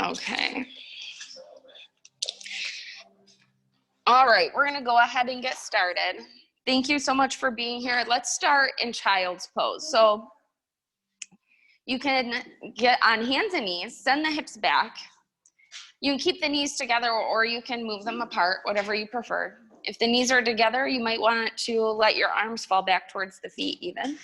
Okay. All right, we're gonna go ahead and get started. Thank you so much for being here. Let's start in child's pose. So you can get on hands and knees, send the hips back. You can keep the knees together or you can move them apart, whatever you prefer. If the knees are together, you might want to let your arms fall back towards the feet even.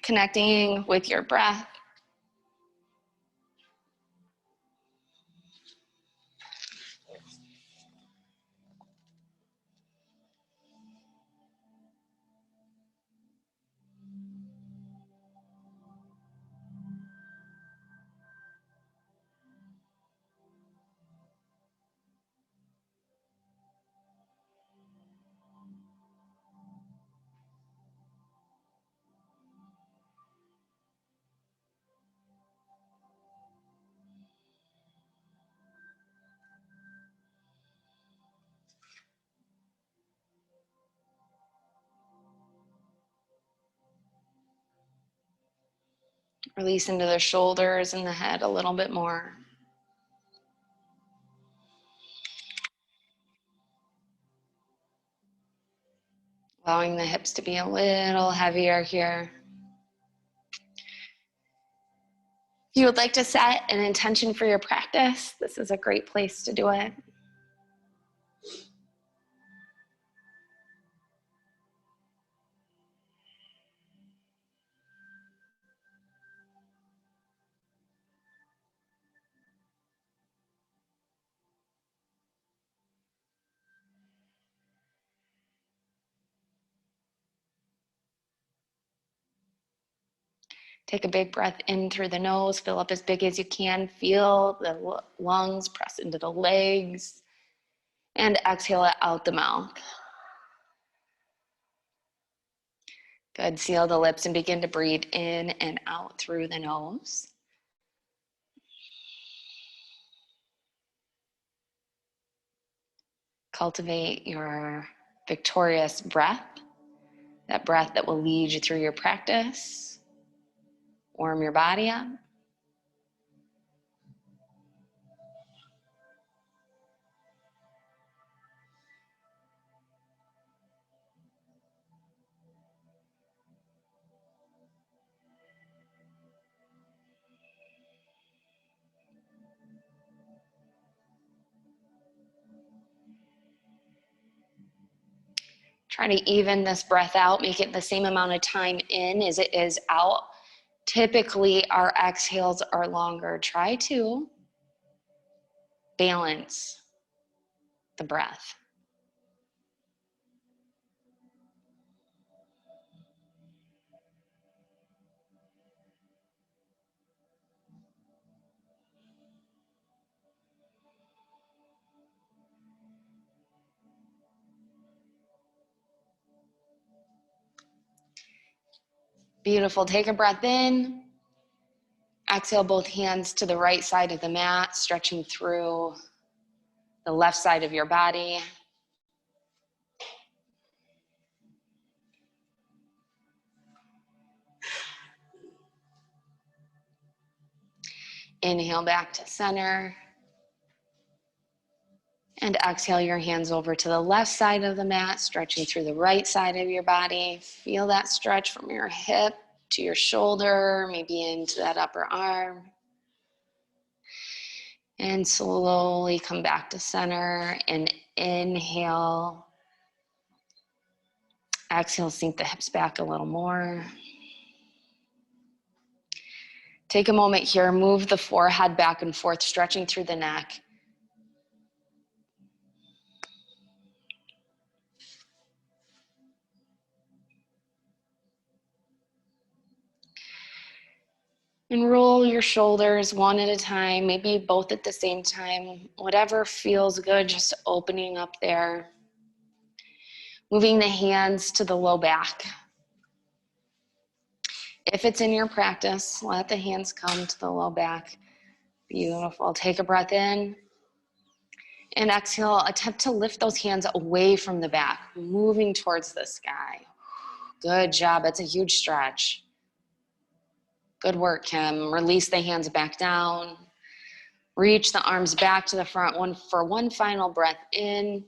Connecting with your breath. Release into the shoulders and the head a little bit more. Allowing the hips to be a little heavier here. If you would like to set an intention for your practice, this is a great place to do it. Take a big breath in through the nose, fill up as big as you can, feel the lungs press into the legs, and exhale it out the mouth. Good, seal the lips and begin to breathe in and out through the nose. Cultivate your victorious breath, that breath that will lead you through your practice. Warm your body up. Try to even this breath out, make it the same amount of time in as it is out. Typically, our exhales are longer. Try to balance the breath. Beautiful. Take a breath in. Exhale both hands to the right side of the mat, stretching through the left side of your body. Inhale back to center. And exhale your hands over to the left side of the mat, stretching through the right side of your body. Feel that stretch from your hip to your shoulder, maybe into that upper arm. And slowly come back to center and inhale. Exhale, sink the hips back a little more. Take a moment here, move the forehead back and forth, stretching through the neck. And roll your shoulders one at a time, maybe both at the same time. Whatever feels good, just opening up there. Moving the hands to the low back. If it's in your practice, let the hands come to the low back. Beautiful. Take a breath in. And exhale, attempt to lift those hands away from the back, moving towards the sky. Good job. It's a huge stretch. Good work, Kim. Release the hands back down. Reach the arms back to the front for one final breath in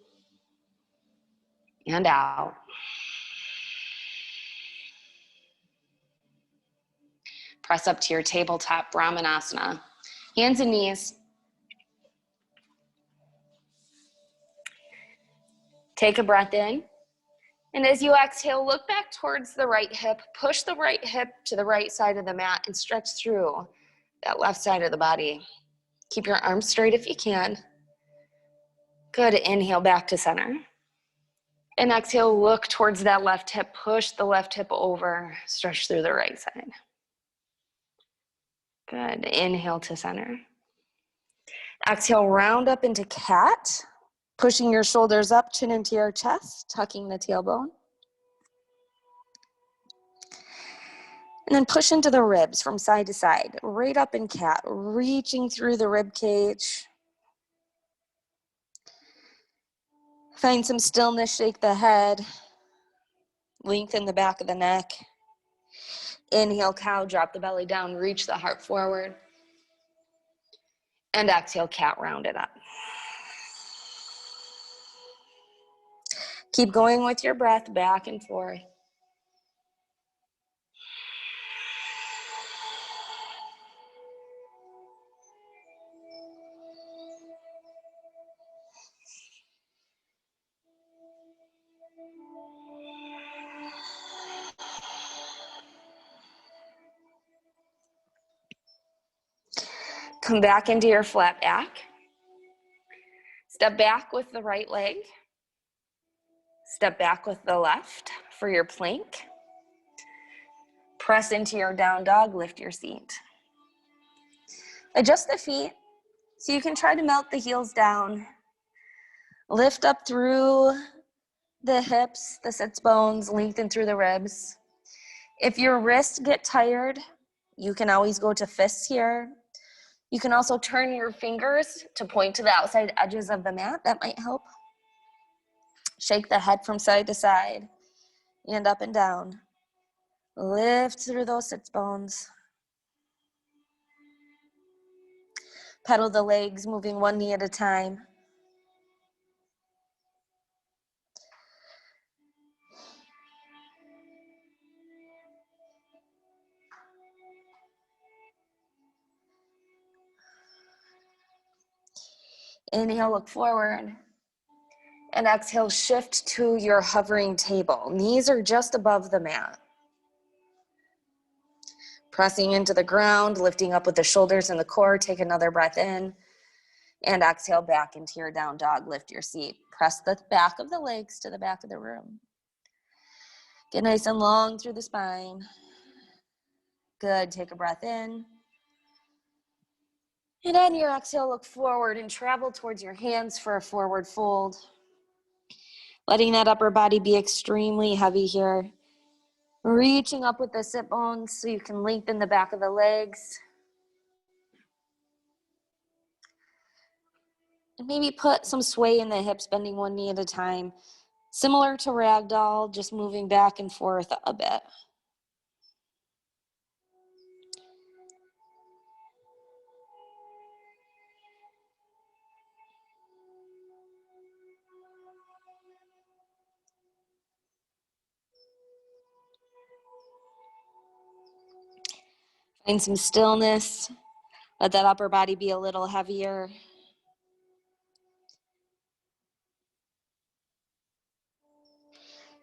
and out. Press up to your tabletop Brahmanasana. Hands and knees. Take a breath in. And as you exhale, look back towards the right hip. Push the right hip to the right side of the mat and stretch through that left side of the body. Keep your arms straight if you can. Good. Inhale back to center. And exhale, look towards that left hip. Push the left hip over. Stretch through the right side. Good. Inhale to center. Exhale, round up into cat. Pushing your shoulders up, chin into your chest, tucking the tailbone. And then push into the ribs from side to side, right up in cat, reaching through the rib cage. Find some stillness, shake the head, lengthen the back of the neck. Inhale, cow, drop the belly down, reach the heart forward. And exhale, cat, round it up. Keep going with your breath back and forth. Come back into your flat back. Step back with the right leg. Step back with the left for your plank. Press into your down dog, lift your seat. Adjust the feet so you can try to melt the heels down. Lift up through the hips, the sits bones, lengthen through the ribs. If your wrists get tired, you can always go to fists here. You can also turn your fingers to point to the outside edges of the mat. That might help. Shake the head from side to side and up and down. Lift through those sits bones. Pedal the legs, moving one knee at a time. Inhale, look forward. And exhale, shift to your hovering table. Knees are just above the mat. Pressing into the ground, lifting up with the shoulders and the core. Take another breath in. And exhale back into your down dog. Lift your seat. Press the back of the legs to the back of the room. Get nice and long through the spine. Good. Take a breath in. And on your exhale, look forward and travel towards your hands for a forward fold. Letting that upper body be extremely heavy here. Reaching up with the sit bones so you can lengthen the back of the legs. And maybe put some sway in the hips, bending one knee at a time. Similar to ragdoll, just moving back and forth a bit. Find some stillness. Let that upper body be a little heavier.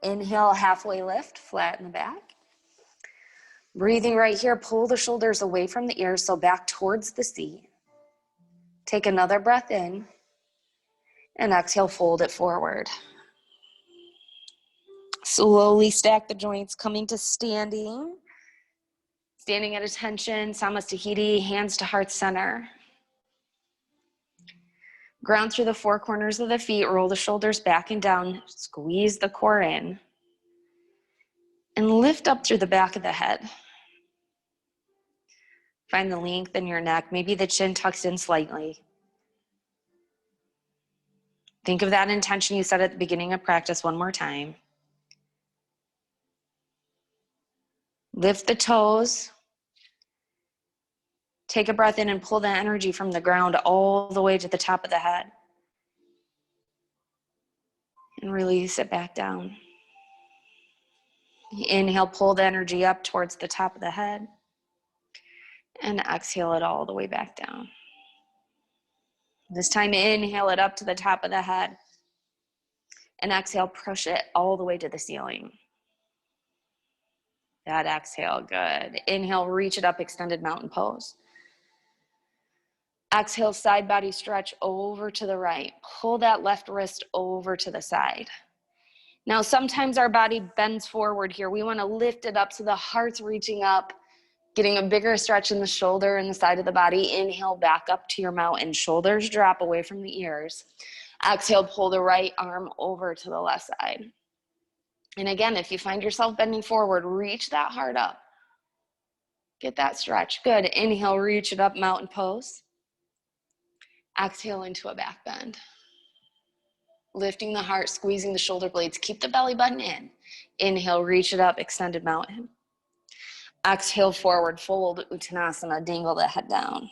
Inhale, halfway lift, flatten the back. Breathing right here, pull the shoulders away from the ears, so back towards the seat. Take another breath in, and exhale, fold it forward. Slowly stack the joints, coming to standing. Standing at attention, Samastahiti, hands to heart center. Ground through the four corners of the feet, roll the shoulders back and down, squeeze the core in, and lift up through the back of the head. Find the length in your neck, maybe the chin tucks in slightly. Think of that intention you set at the beginning of practice one more time. Lift the toes. Take a breath in and pull the energy from the ground all the way to the top of the head. And release it back down. Inhale, pull the energy up towards the top of the head. And exhale it all the way back down. This time, inhale it up to the top of the head. And exhale, push it all the way to the ceiling. That exhale, good. Inhale, reach it up, extended mountain pose. Exhale, side body stretch over to the right. Pull that left wrist over to the side. Now, sometimes our body bends forward here. We want to lift it up so the heart's reaching up, getting a bigger stretch in the shoulder and the side of the body. Inhale, back up to your mountain. Shoulders drop away from the ears. Exhale, pull the right arm over to the left side. And again, if you find yourself bending forward, reach that heart up. Get that stretch. Good. Inhale, reach it up, mountain pose. Exhale into a back bend. Lifting the heart, squeezing the shoulder blades. Keep the belly button in. Inhale, reach it up, extended mountain. Exhale, forward fold, Uttanasana, dangle the head down.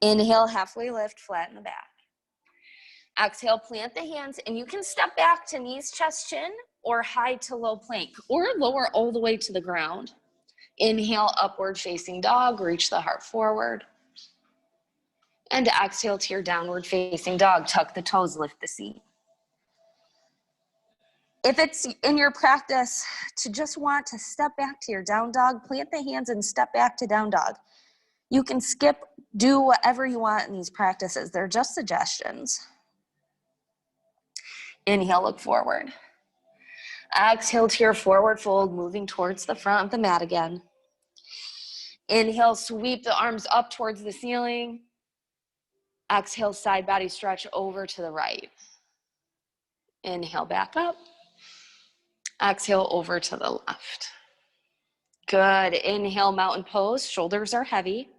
Inhale, halfway lift, flatten the back. Exhale, plant the hands, and you can step back to knees, chest, chin, or high to low plank, or lower all the way to the ground. Inhale, upward facing dog, reach the heart forward. And exhale to your downward facing dog, tuck the toes, lift the seat. If it's in your practice to just want to step back to your down dog, plant the hands and step back to down dog. You can skip, do whatever you want in these practices. They're just suggestions. Inhale, look forward. Exhale to your forward fold, moving towards the front of the mat again. Inhale, sweep the arms up towards the ceiling. Exhale, side body stretch over to the right. Inhale, back up. Exhale, over to the left. Good. Inhale, mountain pose. Shoulders are heavy.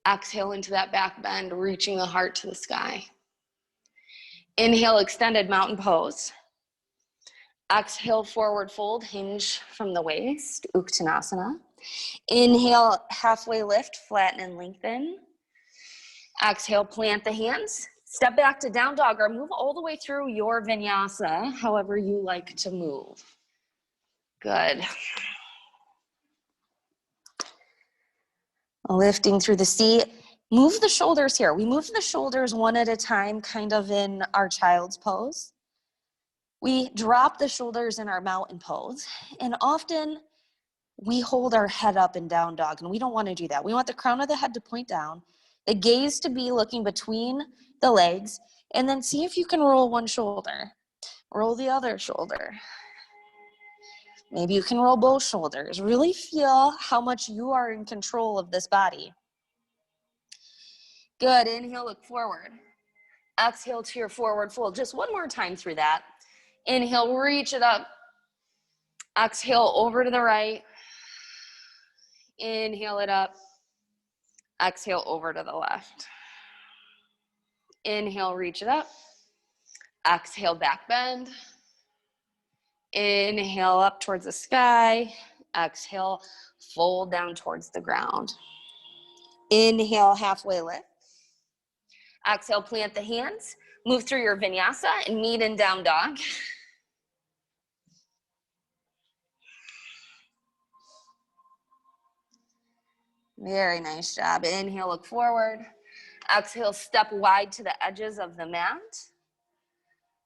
Exhale into that back bend, reaching the heart to the sky. Inhale, extended mountain pose. Exhale, forward fold, hinge from the waist, Uttanasana. Inhale, halfway lift, flatten and lengthen. Exhale, plant the hands. Step back to down dog or move all the way through your vinyasa, however you like to move. Good. Lifting through the seat. Move the shoulders here. We move the shoulders one at a time, kind of in our child's pose. We drop the shoulders in our mountain pose, and often we hold our head up in down dog, and we don't want to do that. We want the crown of the head to point down, the gaze to be looking between the legs, and then see if you can roll one shoulder. Roll the other shoulder. Maybe you can roll both shoulders. Really feel how much you are in control of this body. Good. Inhale, look forward. Exhale to your forward fold. Just one more time through that. Inhale, reach it up. Exhale, over to the right. Inhale it up. Exhale, over to the left. Inhale, reach it up. Exhale, back bend. Inhale, up towards the sky. Exhale, fold down towards the ground. Inhale, halfway lift. Exhale, plant the hands. Move through your vinyasa and meet in down dog. Very nice job. Inhale, look forward. Exhale, step wide to the edges of the mat.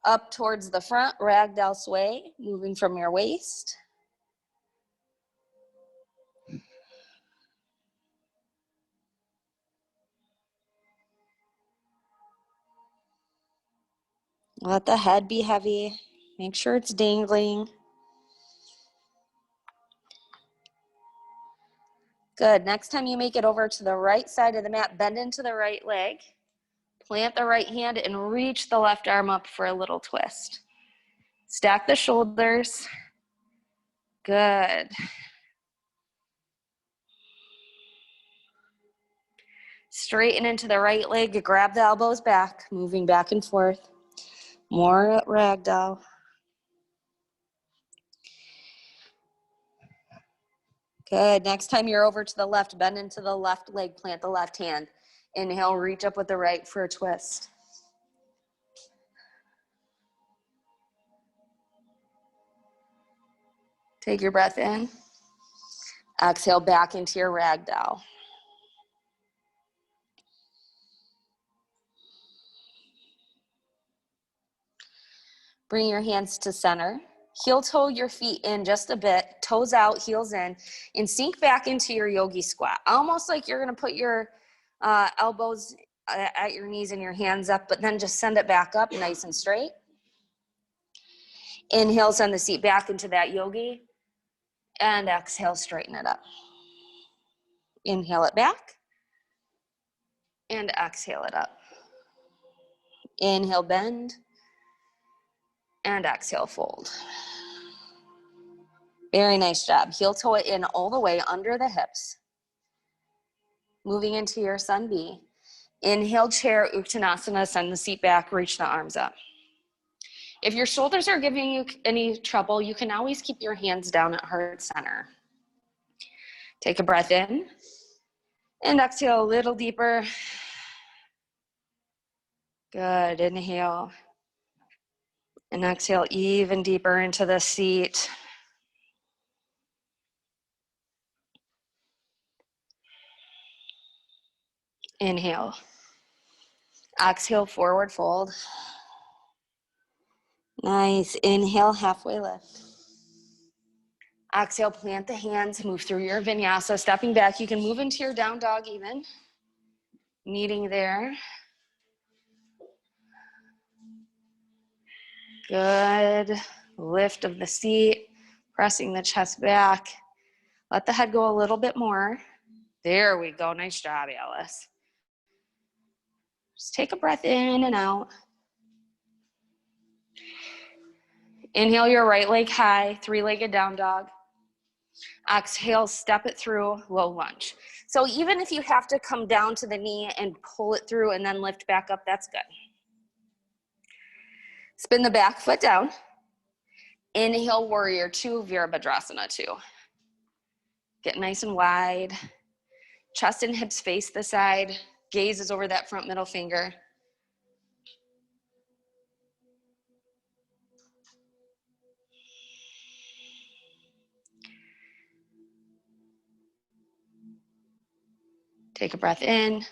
Up towards the front, ragdoll sway, moving from your waist. Let the head be heavy. Make sure it's dangling. Good. Next time you make it over to the right side of the mat, bend into the right leg, plant the right hand, and reach the left arm up for a little twist. Stack the shoulders. Good. Straighten into the right leg, grab the elbows back, moving back and forth. More ragdoll. Good. Next time you're over to the left, bend into the left leg, plant the left hand. Inhale, reach up with the right for a twist. Take your breath in. Exhale back into your ragdoll. Bring your hands to center. Heel toe your feet in just a bit, toes out, heels in, and sink back into your yogi squat. Almost like you're gonna put your elbows at your knees and your hands up, but then just send it back up nice and straight. Inhale, send the seat back into that yogi, and exhale, straighten it up. Inhale it back, and exhale it up. Inhale, bend, and exhale, fold. Very nice job. Heel toe it in all the way under the hips. Moving into your sun B. Inhale, chair, Uttanasana, send the seat back, reach the arms up. If your shoulders are giving you any trouble, you can always keep your hands down at heart center. Take a breath in, and exhale a little deeper. Good, inhale. And exhale even deeper into the seat. Inhale. Exhale, forward fold. Nice. Inhale, halfway lift. Exhale, plant the hands, move through your vinyasa. Stepping back, you can move into your down dog even. Meeting there. Good. Lift of the seat, pressing the chest back. Let the head go a little bit more. There we go. Nice job, Alice. Just take a breath in and out. Inhale your right leg high, three-legged down dog. Exhale, step it through, low lunge. So even if you have to come down to the knee and pull it through and then lift back up, that's good. Spin the back foot down. Inhale, warrior two, Virabhadrasana two. Get nice and wide. Chest and hips face the side. Gaze is over that front middle finger. Take a breath in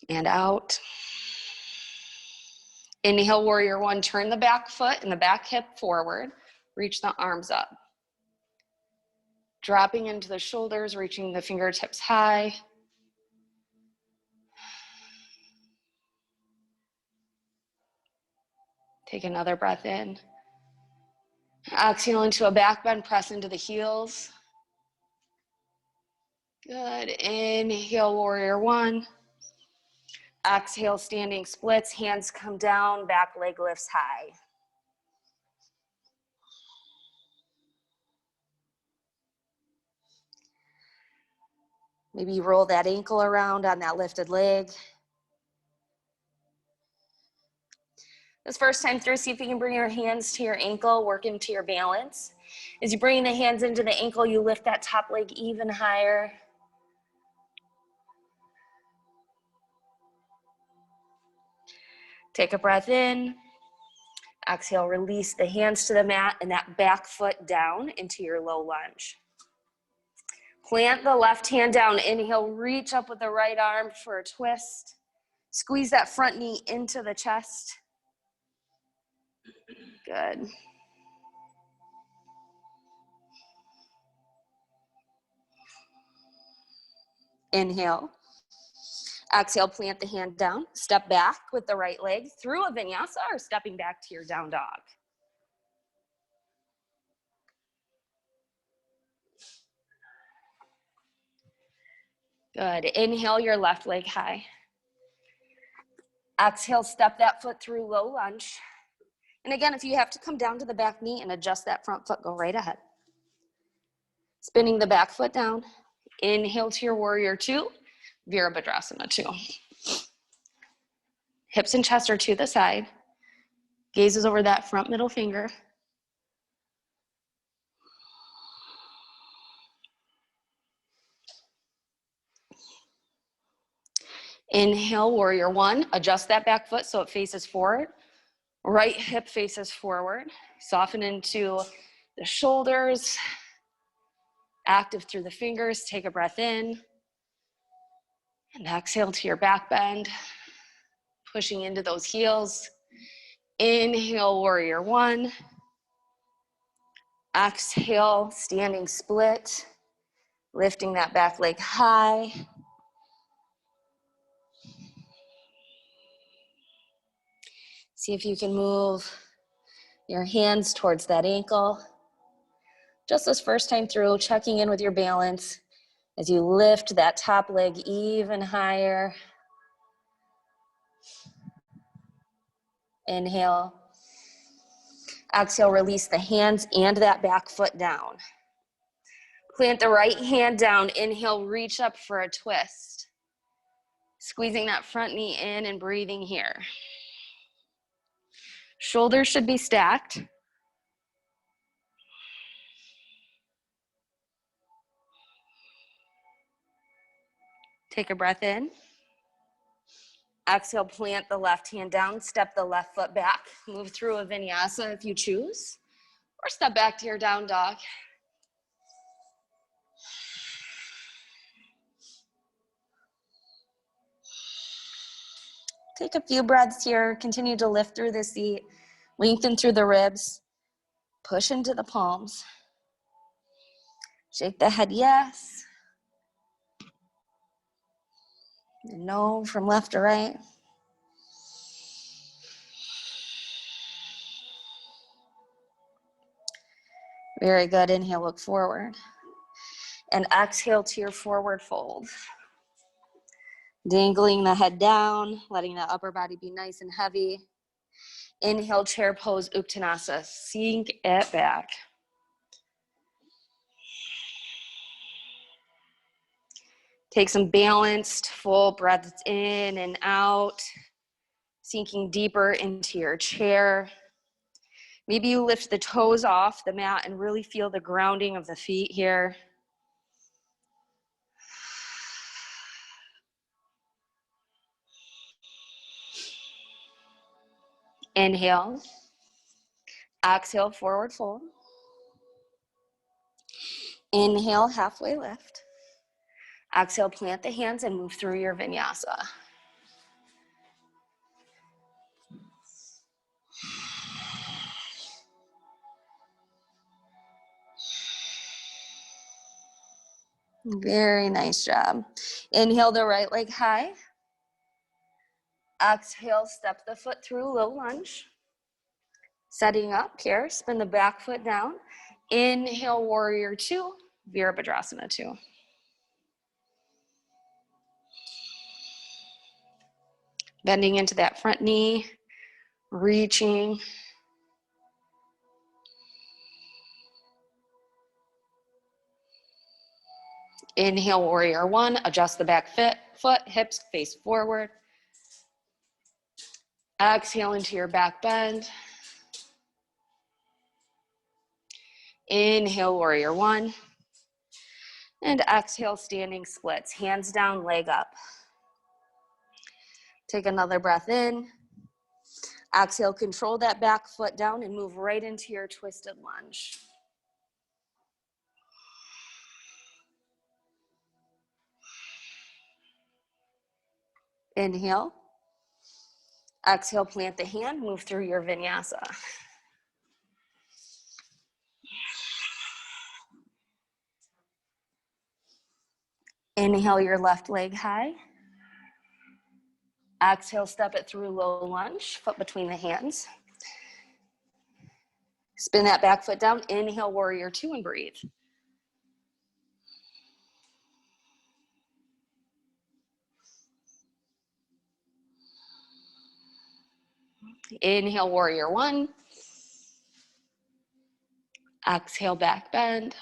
and out. Inhale, warrior one, turn the back foot and the back hip forward. Reach the arms up. Dropping into the shoulders, reaching the fingertips high. Take another breath in. Exhale into a back bend, press into the heels. Good. Inhale, warrior one. Exhale, standing splits, hands come down, back leg lifts high. Maybe roll that ankle around on that lifted leg. This first time through, see if you can bring your hands to your ankle, work into your balance. As you bring the hands into the ankle, you lift that top leg even higher. Take a breath in. Exhale, release the hands to the mat and that back foot down into your low lunge. Plant the left hand down. Inhale, reach up with the right arm for a twist. Squeeze that front knee into the chest. Good. Inhale. Exhale, plant the hand down. Step back with the right leg through a vinyasa or stepping back to your down dog. Good. Inhale your left leg high. Exhale, step that foot through low lunge. And again, if you have to come down to the back knee and adjust that front foot, go right ahead. Spinning the back foot down. Inhale to your warrior two, Virabhadrasana two. Hips and chest are to the side. Gazes over that front middle finger. Inhale, warrior one. Adjust that back foot so it faces forward. Right hip faces forward. Soften into the shoulders. Active through the fingers. Take a breath in. And exhale to your back bend. Pushing into those heels. Inhale, warrior one. Exhale, standing split. Lifting that back leg high. See if you can move your hands towards that ankle. Just this first time through, checking in with your balance as you lift that top leg even higher. Inhale. Exhale, release the hands and that back foot down. Plant the right hand down. Inhale, reach up for a twist. Squeezing that front knee in and breathing here. Shoulders should be stacked. Take a breath in. Exhale, plant the left hand down, step the left foot back. Move through a vinyasa if you choose, or step back to your down dog. Take a few breaths here. Continue to lift through the seat. Lengthen through the ribs. Push into the palms. Shake the head yes. No from left to right. Very good. Inhale, look forward. And exhale to your forward fold. Dangling the head down, letting the upper body be nice and heavy. Inhale, chair pose, Uttanasana. Sink it back. Take some balanced, full breaths in and out, sinking deeper into your chair. Maybe you lift the toes off the mat and really feel the grounding of the feet here. Inhale. Exhale, forward fold. Inhale, halfway lift. Exhale, plant the hands and move through your vinyasa. Very nice job. Inhale the right leg high. Exhale, step the foot through low lunge. Setting up here, spin the back foot down. Inhale, warrior two, Virabhadrasana two. Bending into that front knee, reaching. Inhale, warrior one, adjust the back foot, hips face forward. Exhale into your back bend. Inhale, warrior one. And exhale, standing splits. Hands down, leg up. Take another breath in. Exhale, control that back foot down and move right into your twisted lunge. Inhale. Exhale, plant the hand, move through your vinyasa. Inhale your left leg high. Exhale, step it through low lunge, foot between the hands. Spin that back foot down. Inhale, warrior two, and breathe. Inhale, warrior one. Exhale, back bend.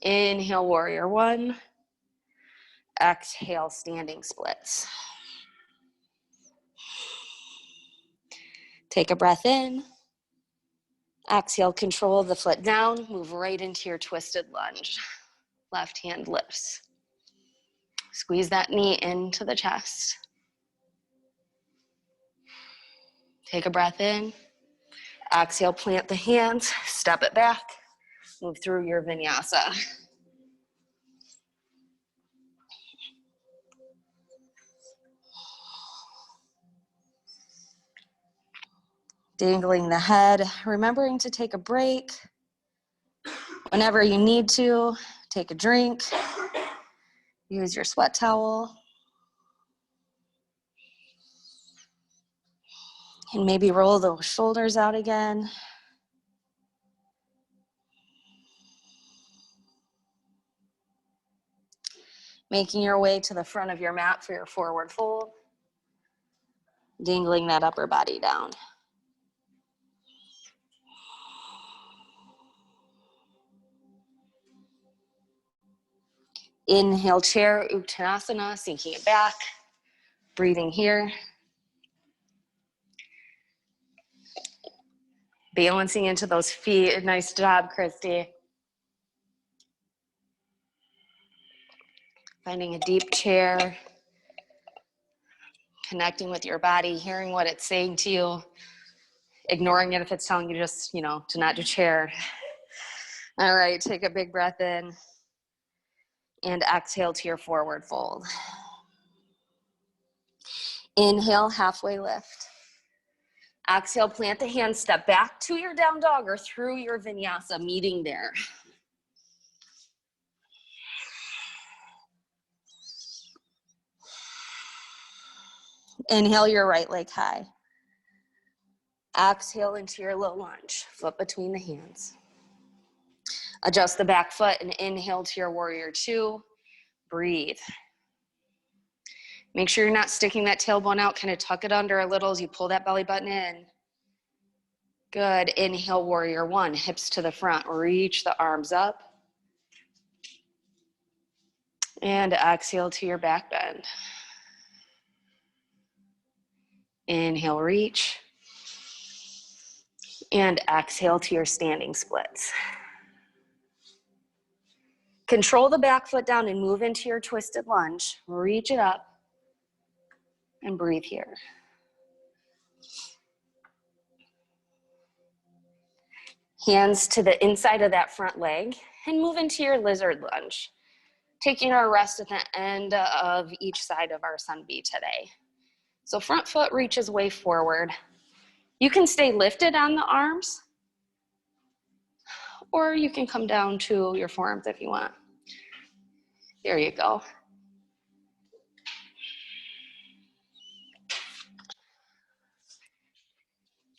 Inhale, warrior one. Exhale, standing splits. Take a breath in. Exhale, control the foot down. Move right into your twisted lunge. Left hand lifts. Squeeze that knee into the chest. Take a breath in. Exhale, plant the hands, step it back. Move through your vinyasa. Dangling the head, remembering to take a break. Whenever you need to, take a drink. Use your sweat towel. And maybe roll those shoulders out again. Making your way to the front of your mat for your forward fold. Dangling that upper body down. Inhale, chair, Uttanasana, sinking it back. Breathing here. Balancing into those feet. Nice job, Christy. Finding a deep chair. Connecting with your body, hearing what it's saying to you. Ignoring it if it's telling you just, to not do chair. All right, take a big breath in. And exhale to your forward fold. Inhale, halfway lift. Exhale, plant the hands, step back to your down dog or through your vinyasa, meeting there. Inhale your right leg high. Exhale into your low lunge, foot between the hands. Adjust the back foot and inhale to your warrior two. Breathe. Make sure you're not sticking that tailbone out, kind of tuck it under a little as you pull that belly button in. Good, inhale, warrior one, hips to the front, reach the arms up. And exhale to your back bend. Inhale, reach. And exhale to your standing splits. Control the back foot down and move into your twisted lunge. Reach it up and breathe here. Hands to the inside of that front leg and move into your lizard lunge. Taking our rest at the end of each side of our sun B today. So front foot reaches way forward. You can stay lifted on the arms, or you can come down to your forearms if you want. There you go.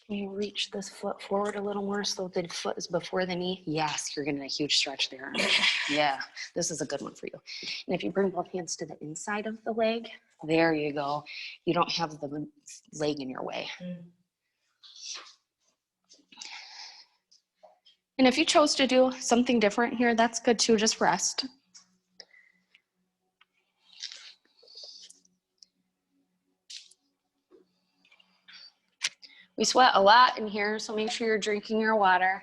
Can you reach this foot forward a little more so the foot is before the knee? Yes, you're getting a huge stretch there. Yeah, this is a good one for you. And if you bring both hands to the inside of the leg, there you go. You don't have the leg in your way. And if you chose to do something different here, that's good too, just rest. We sweat a lot in here, so make sure you're drinking your water.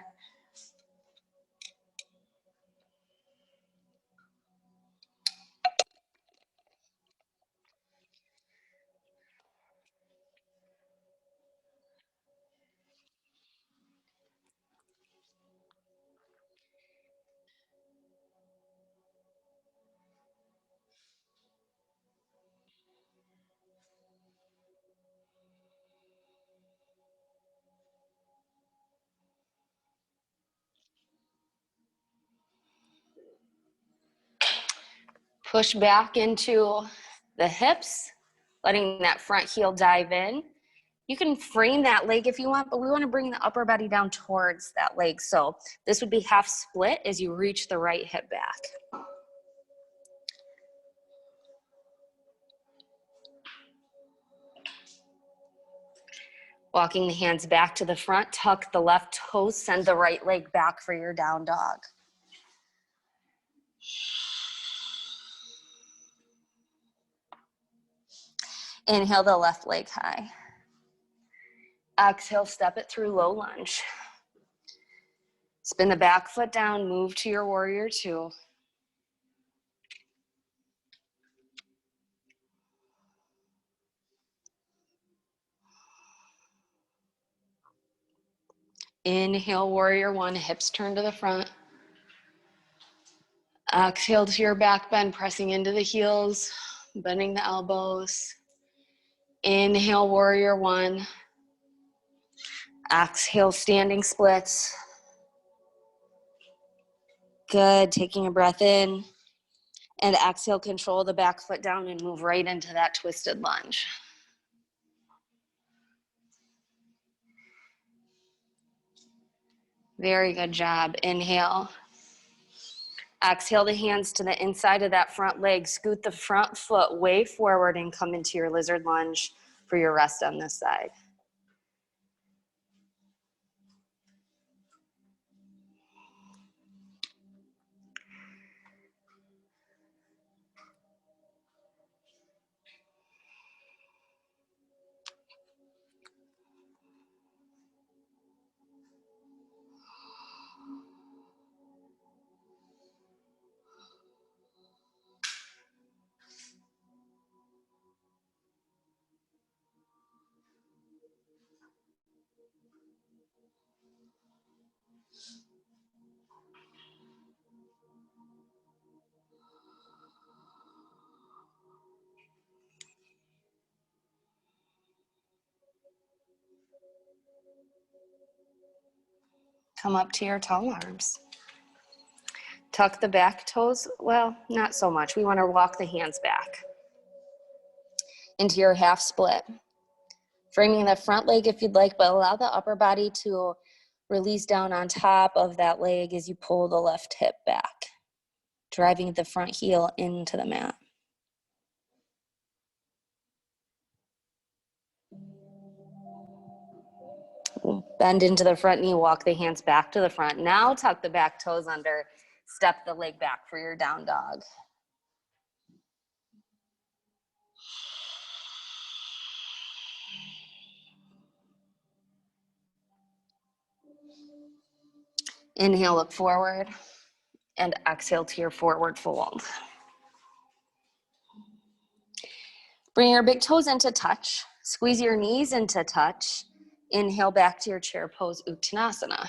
Push back into the hips, letting that front heel dive in. You can frame that leg if you want, but we want to bring the upper body down towards that leg. So this would be half split as you reach the right hip back. Walking the hands back to the front, tuck the left toes, send the right leg back for your down dog. Inhale the left leg high. Exhale, step it through low lunge. Spin the back foot down, move to your warrior two. Inhale, warrior one, hips turn to the front. Exhale to your back bend, pressing into the heels, bending the elbows. Inhale, warrior one. Exhale, standing splits. Good, taking a breath in. And exhale, control the back foot down and move right into that twisted lunge. Very good job. Inhale. Exhale the hands to the inside of that front leg. Scoot the front foot way forward and come into your lizard lunge for your rest on this side. Come up to your tall arms. Tuck the back toes. Well, not so much. We want to walk the hands back into your half split. Framing the front leg if you'd like, but allow the upper body to release down on top of that leg as you pull the left hip back, driving the front heel into the mat. Bend into the front knee, walk the hands back to the front. Now tuck the back toes under, step the leg back for your down dog. Inhale, look forward, and exhale to your forward fold. Bring your big toes into touch. Squeeze your knees into touch. Inhale back to your chair pose, Uttanasana.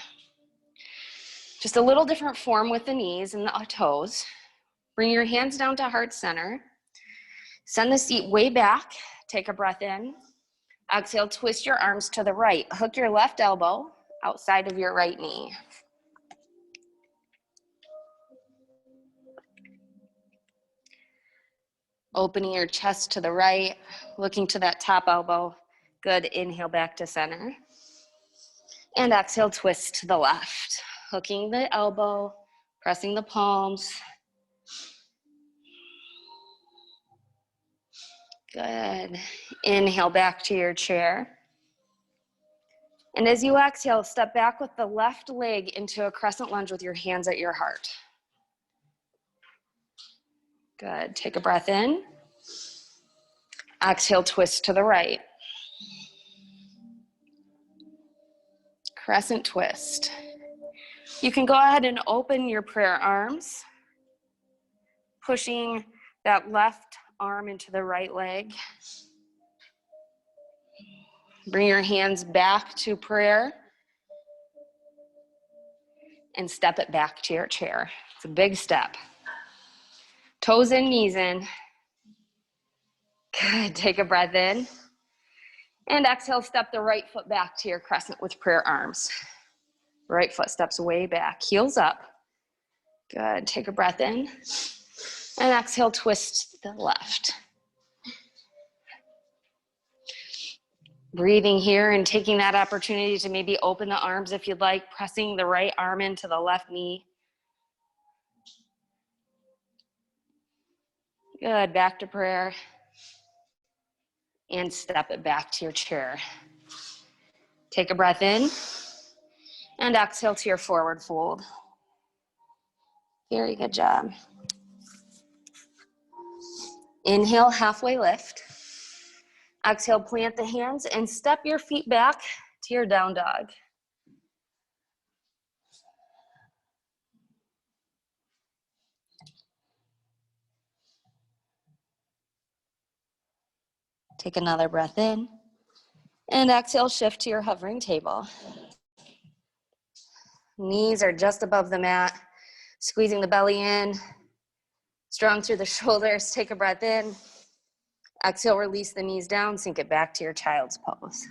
Just a little different form with the knees and the toes. Bring your hands down to heart center. Send the seat way back. Take a breath in. Exhale, twist your arms to the right. Hook your left elbow outside of your right knee. Opening your chest to the right, looking to that top elbow. Good, inhale back to center. And exhale, twist to the left. Hooking the elbow, pressing the palms. Good. Inhale back to your chair. And as you exhale, step back with the left leg into a crescent lunge with your hands at your heart. Good. Take a breath in. Exhale, twist to the right. Crescent twist. You can go ahead and open your prayer arms, pushing that left arm into the right leg. Bring your hands back to prayer and step it back to your chair. It's a big step. Toes in, knees in. Good, take a breath in. And exhale, step the right foot back to your crescent with prayer arms. Right foot steps way back, heels up. Good, take a breath in. And exhale, twist to the left. Breathing here and taking that opportunity to maybe open the arms if you'd like, pressing the right arm into the left knee. Good, back to prayer. And step it back to your chair. Take a breath in and exhale to your forward fold. Very good job. Inhale, halfway lift. Exhale, plant the hands and step your feet back to your down dog. Take another breath in and exhale, shift to your hovering table. Knees are just above the mat, squeezing the belly in, strong through the shoulders. Take a breath in. Exhale, release the knees down, sink it back to your child's pose.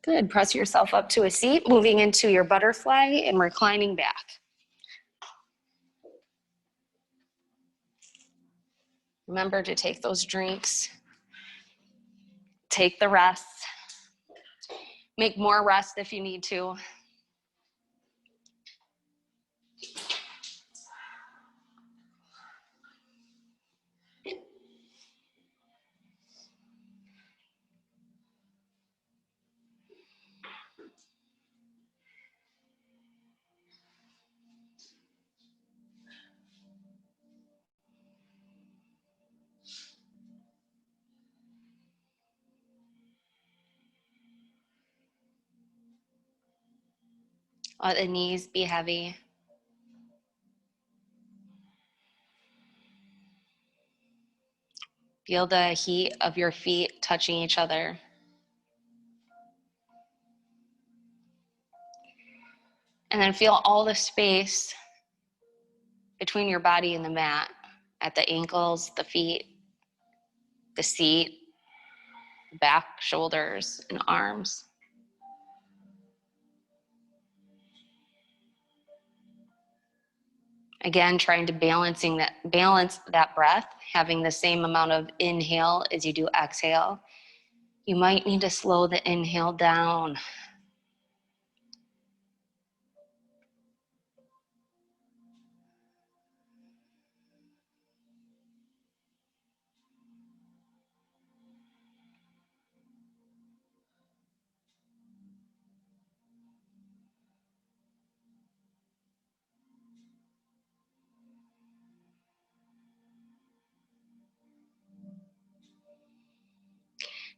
Good, press yourself up to a seat, moving into your butterfly and reclining back. Remember to take those drinks, take the rest, make more rest if you need to. Let the knees be heavy. Feel the heat of your feet touching each other. And then feel all the space between your body and the mat, at the ankles, the feet, the seat, the back, shoulders, and arms. Again, trying to balance that breath, having the same amount of inhale as you do exhale. You might need to slow the inhale down.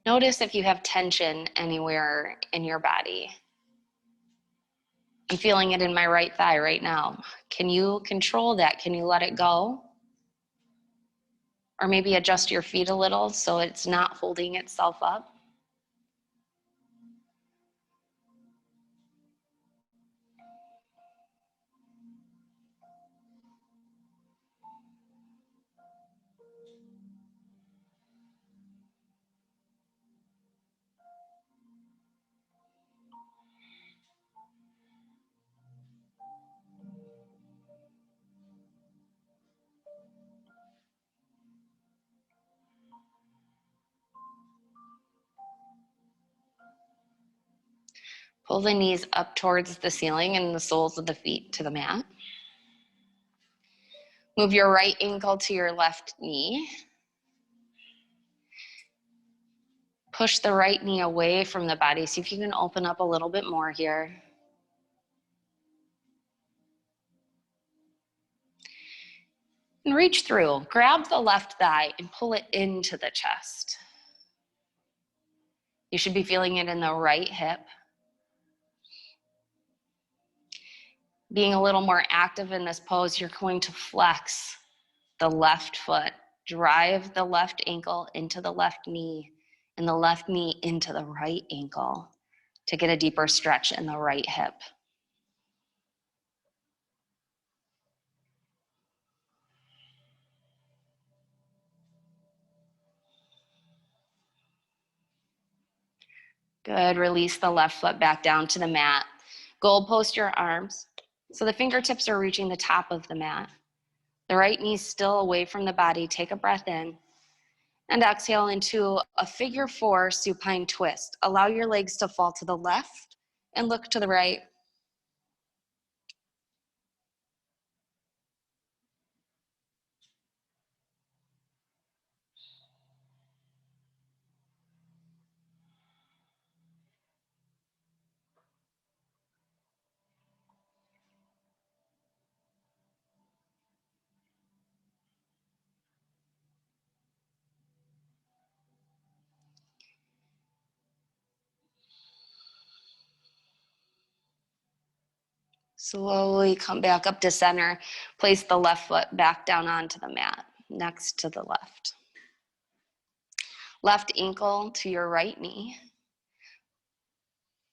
Notice if you have tension anywhere in your body. I'm feeling it in my right thigh right now. Can you control that? Can you let it go? Or maybe adjust your feet a little so it's not holding itself up. Pull the knees up towards the ceiling and the soles of the feet to the mat. Move your right ankle to your left knee. Push the right knee away from the body. See if you can open up a little bit more here. And reach through. Grab the left thigh and pull it into the chest. You should be feeling it in the right hip. Being a little more active in this pose, you're going to flex the left foot. Drive the left ankle into the left knee and the left knee into the right ankle to get a deeper stretch in the right hip. Good, release the left foot back down to the mat. Goal post your arms so the fingertips are reaching the top of the mat. The right knee's still away from the body. Take a breath in. And exhale into a figure 4 supine twist. Allow your legs to fall to the left and look to the right. Slowly come back up to center. Place the left foot back down onto the mat, next to the left. Left ankle to your right knee.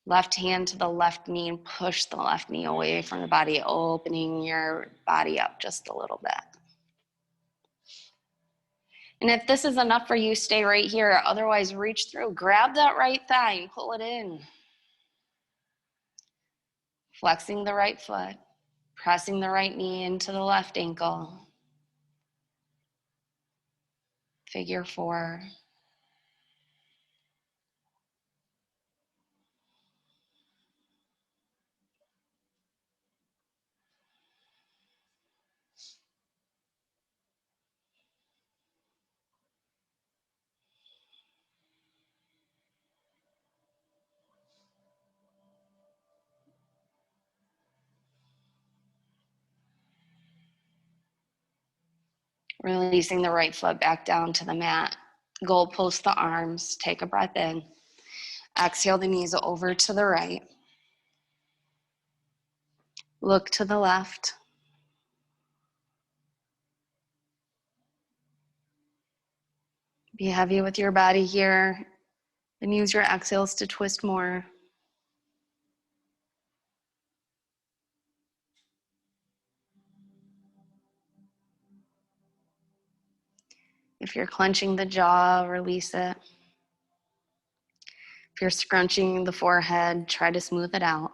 Left hand to the left knee and push the left knee away from the body, opening your body up just a little bit. And if this is enough for you, stay right here. Otherwise, reach through, grab that right thigh and pull it in. Flexing the right foot, pressing the right knee into the left ankle. Figure 4. Releasing the right foot back down to the mat. Goalpost the arms. Take a breath in. Exhale the knees over to the right. Look to the left. Be heavy with your body here and use your exhales to twist more. If you're clenching the jaw, release it. If you're scrunching the forehead, try to smooth it out.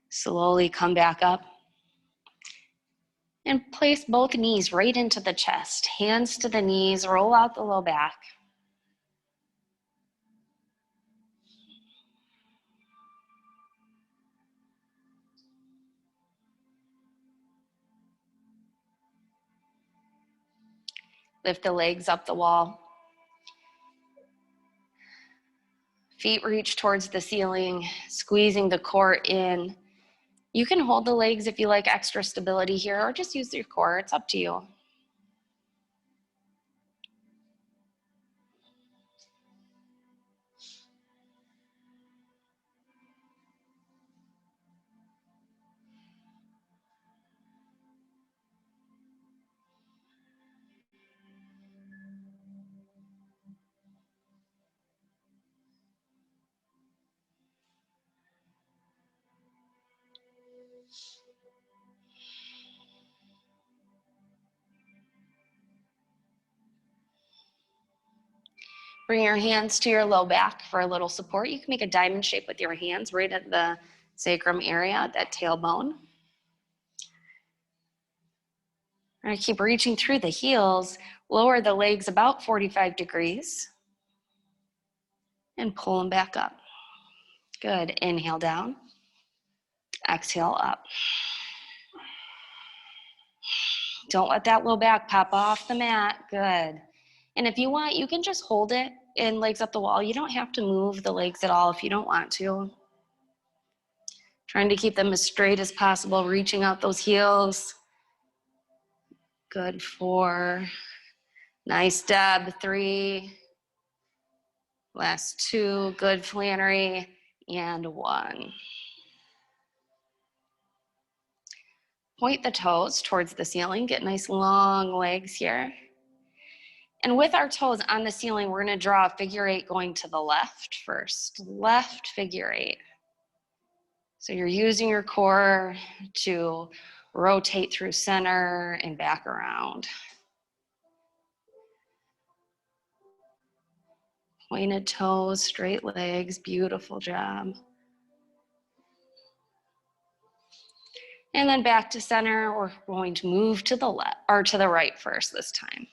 Slowly come back up and place both knees right into the chest. Hands to the knees, roll out the low back. Lift the legs up the wall. Feet reach towards the ceiling, squeezing the core in. You can hold the legs if you like extra stability here, or just use your core. It's up to you. Bring your hands to your low back for a little support. You can make a diamond shape with your hands right at the sacrum area, that tailbone. We're gonna keep reaching through the heels, lower the legs about 45 degrees, and pull them back up. Good, inhale down, exhale up. Don't let that low back pop off the mat, good. And if you want, you can just hold it and legs up the wall. You don't have to move the legs at all if you don't want to. Trying to keep them as straight as possible, reaching out those heels. Good, 4. Nice deb, 3. Last 2, good Flannery, and 1. Point the toes towards the ceiling, get nice long legs here. And with our toes on the ceiling, we're gonna draw a figure 8 going to the left first. Left figure 8. So you're using your core to rotate through center and back around. Pointed toes, straight legs, beautiful job. And then back to center. We're going to move to the left or to the right first this time.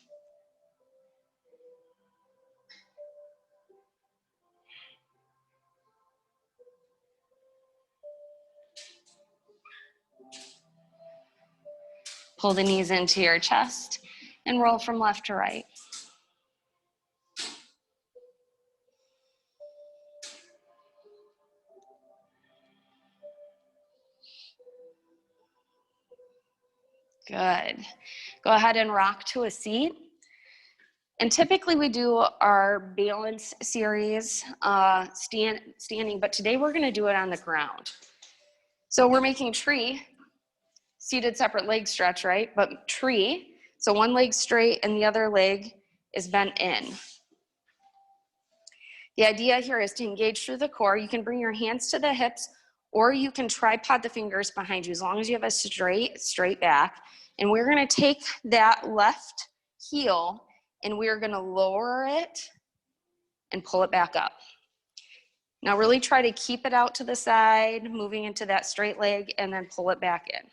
Pull the knees into your chest and roll from left to right. Good. Go ahead and rock to a seat. And typically we do our balance series standing, but today we're gonna do it on the ground. So we're making tree, seated separate leg stretch, right? But tree, so one leg straight and the other leg is bent in. The idea here is to engage through the core. You can bring your hands to the hips, or you can tripod the fingers behind you as long as you have a straight back. And we're gonna take that left heel and we're gonna lower it and pull it back up. Now really try to keep it out to the side, moving into that straight leg, and then pull it back in.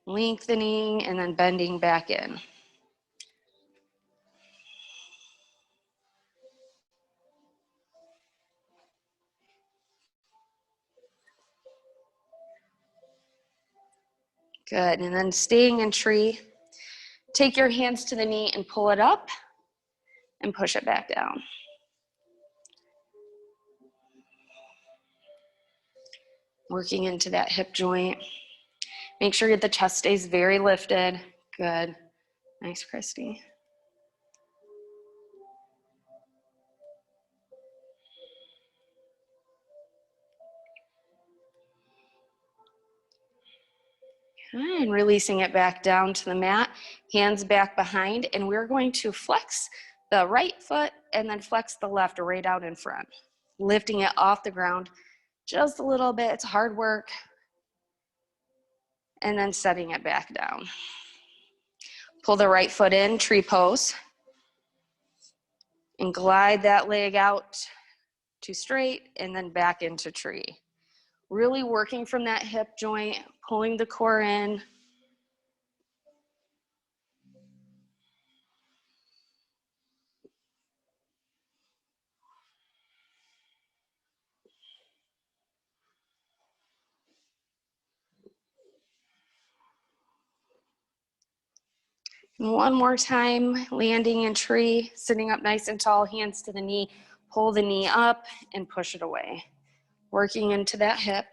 Lengthening and then bending back in. Good, and then staying in tree, take your hands to the knee and pull it up and push it back down. Working into that hip joint. Make sure the chest stays very lifted. Good. Nice, Christy. And releasing it back down to the mat, hands back behind, and we're going to flex the right foot and then flex the left right out in front. Lifting it off the ground just a little bit, it's hard work. And then setting it back down. Pull the right foot in, tree pose. And glide that leg out to straight and then back into tree. Really working from that hip joint, pulling the core in. And one more time, landing in tree, sitting up nice and tall, hands to the knee, pull the knee up and push it away. Working into that hip.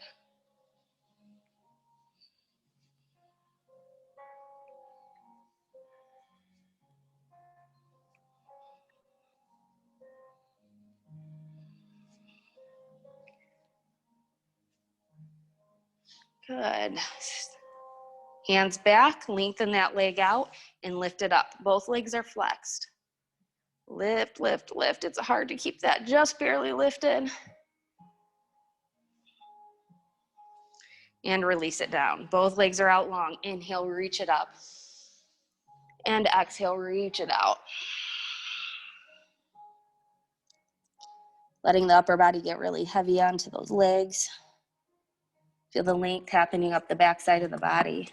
Good. Hands back, lengthen that leg out and lift it up. Both legs are flexed. Lift, lift, lift. It's hard to keep that just barely lifted. And release it down. Both legs are out long. Inhale, reach it up. And exhale, reach it out. Letting the upper body get really heavy onto those legs. Feel the length happening up the back side of the body.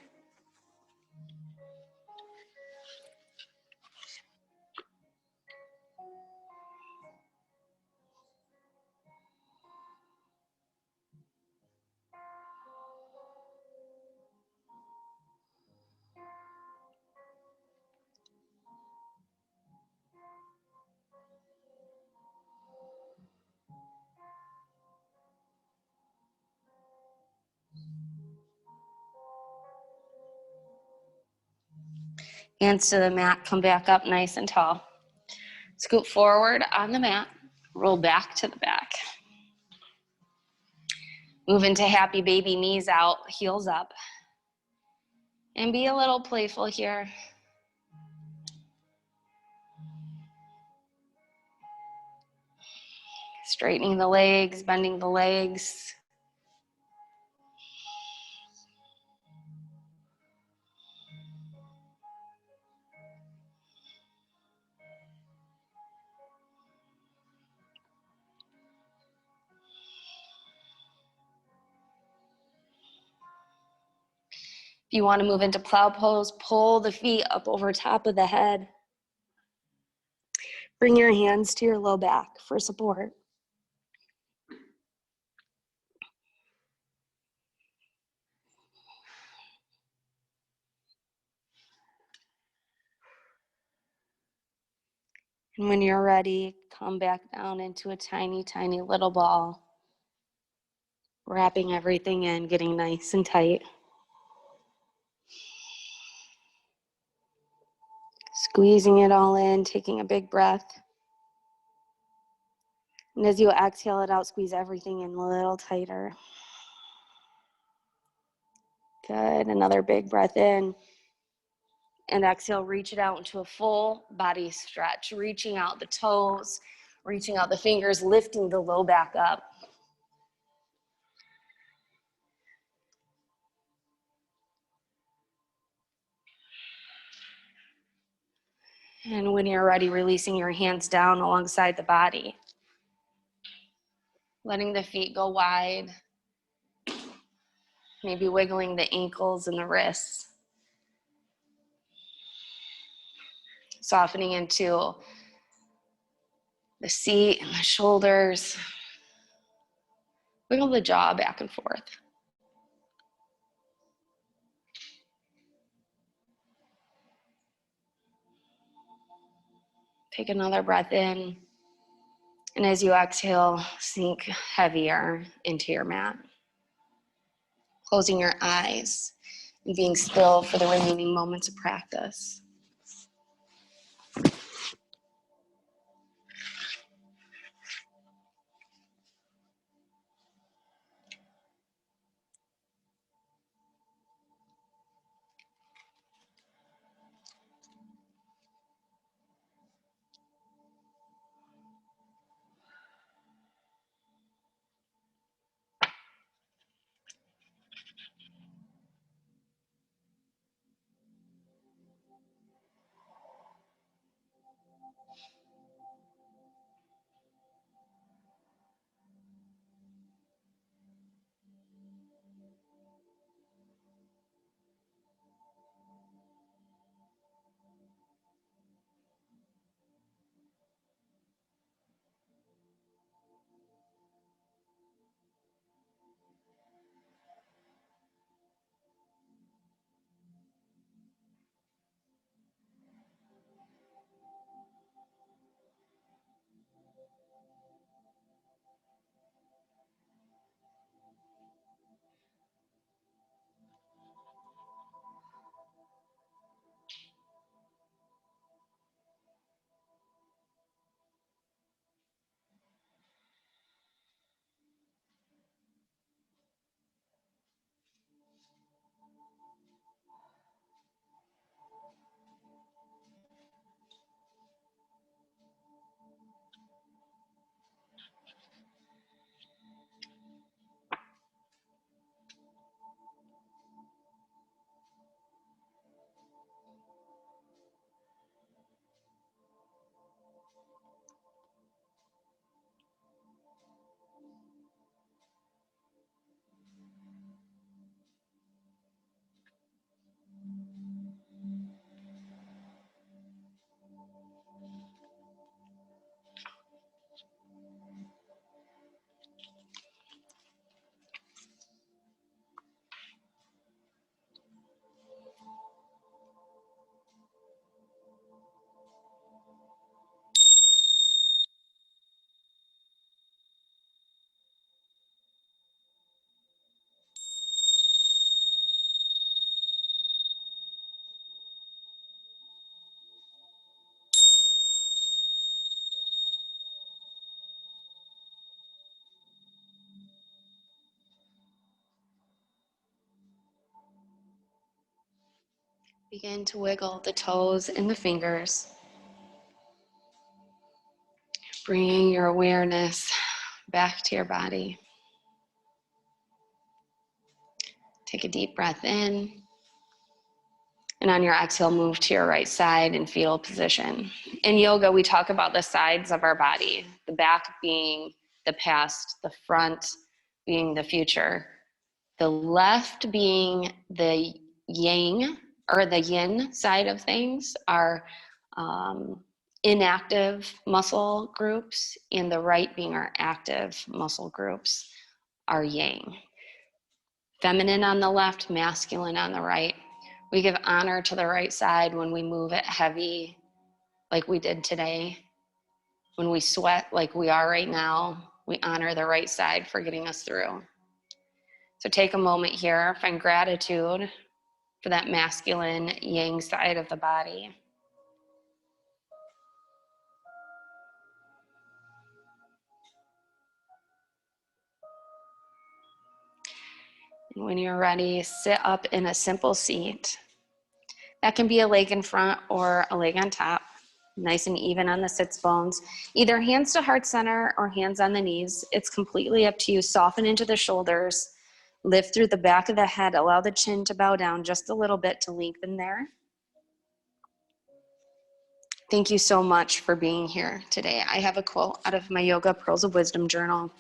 Hands to the mat, come back up nice and tall. Scoot forward on the mat, roll back to the back. Move into happy baby, knees out, heels up. And be a little playful here. Straightening the legs, bending the legs. If you want to move into plow pose, pull the feet up over top of the head. Bring your hands to your low back for support. And when you're ready, come back down into a tiny, tiny little ball. Wrapping everything in, getting nice and tight. Squeezing it all in, taking a big breath. And as you exhale it out, squeeze everything in a little tighter. Good, another big breath in. And exhale, reach it out into a full body stretch, reaching out the toes, reaching out the fingers, lifting the low back up. And when you're ready, releasing your hands down alongside the body. Letting the feet go wide. Maybe wiggling the ankles and the wrists. Softening into the seat and the shoulders. Wiggle the jaw back and forth. Take another breath in. And as you exhale, sink heavier into your mat. Closing your eyes and being still for the remaining moments of practice. Begin to wiggle the toes and the fingers, bringing your awareness back to your body. Take a deep breath in, and on your exhale, move to your right side in fetal position. In yoga, we talk about the sides of our body, the back being the past, the front being the future, the left being the yang, or the yin side of things, are inactive muscle groups, and the right being our active muscle groups are yang. Feminine on the left, masculine on the right. We give honor to the right side when we move it heavy, like we did today. When we sweat like we are right now, we honor the right side for getting us through. So take a moment here, find gratitude for that masculine yang side of the body. And when you're ready, sit up in a simple seat. That can be a leg in front or a leg on top, nice and even on the sits bones. Either hands to heart center or hands on the knees. It's completely up to you. Soften into the shoulders, lift through the back of the head, allow the chin to bow down just a little bit to lengthen there. Thank you so much for being here today. I have a quote out of my Yoga Pearls of Wisdom journal,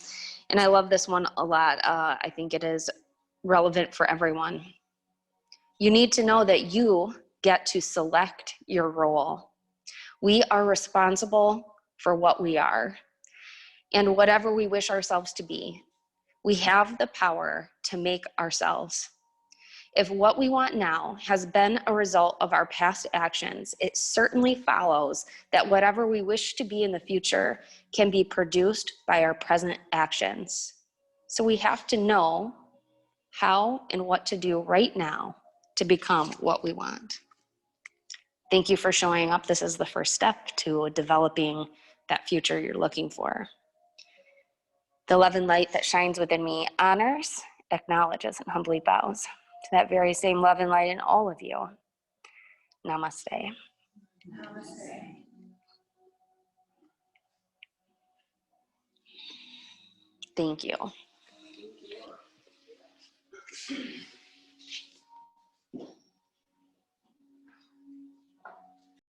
and I love this one a lot. I think it is relevant for everyone. You need to know that you get to select your role. We are responsible for what we are and whatever we wish ourselves to be. We have the power to make ourselves. If what we want now has been a result of our past actions, it certainly follows that whatever we wish to be in the future can be produced by our present actions. So we have to know how and what to do right now to become what we want. Thank you for showing up. This is the first step to developing that future you're looking for. The love and light that shines within me honors, acknowledges, and humbly bows to that very same love and light in all of you. Namaste. Namaste. Thank you.